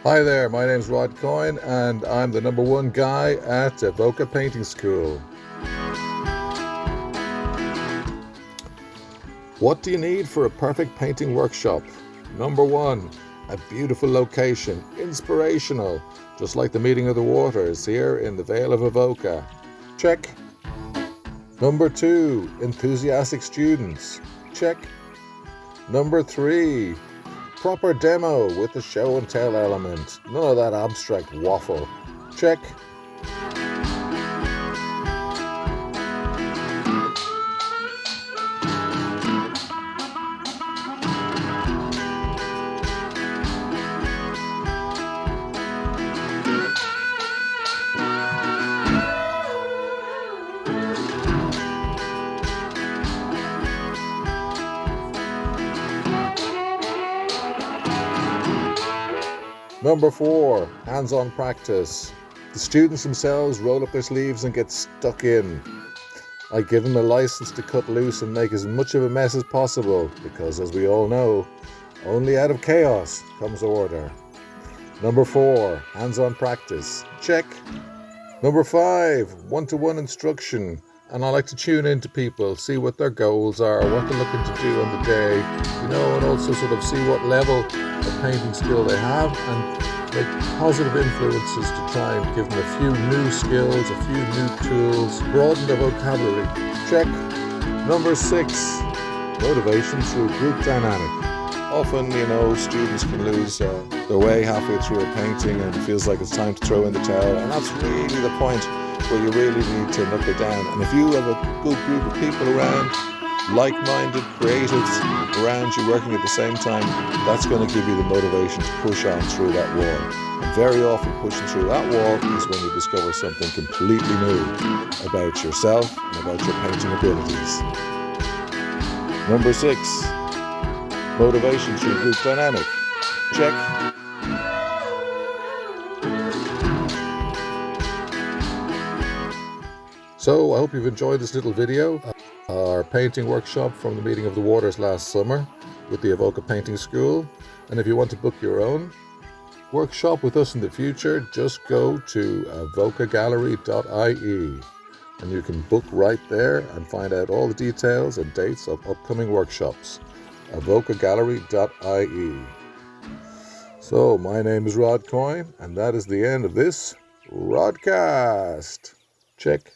Hi there, my name's Rod Coyne and I'm the #1 guy at Avoca Painting School. What do you need for a perfect painting workshop? Number 1, a beautiful location, inspirational, just like the meeting of the waters here in the Vale of Avoca. Check. Number 2, enthusiastic students. Check. Number 3, proper demo with the show and tell element. None of that abstract waffle. Check. Number 4, hands-on practice. The students themselves roll up their sleeves and get stuck in. I give them a license to cut loose and make as much of a mess as possible, because as we all know, only out of chaos comes order. Number 4, hands-on practice. Check. Number 5, one-to-one instruction. And I like to tune into people, see what their goals are, what they're looking to do on the day, and also sort of see what level of painting skill they have and make positive influences to try and give them a few new skills, a few new tools, broaden their vocabulary. Check. Number 6, motivation through group dynamic. Often, students can lose their way halfway through a painting and it feels like it's time to throw in the towel, and that's really the point where you really need to knuckle down. And if you have a good group of people around, like-minded creatives around you working at the same time, that's going to give you the motivation to push on through that wall. And very often pushing through that wall is when you discover something completely new about yourself and about your painting abilities. Number 6, motivation through group dynamic. Check. So I hope you've enjoyed this little video. Our painting workshop from the meeting of the waters last summer with the Avoca Painting School. And if you want to book your own workshop with us in the future, just go to avocagallery.ie and you can book right there and find out all the details and dates of upcoming workshops. avocagallery.ie. So my name is Rod Coyne and that is the end of this Rodcast. Check.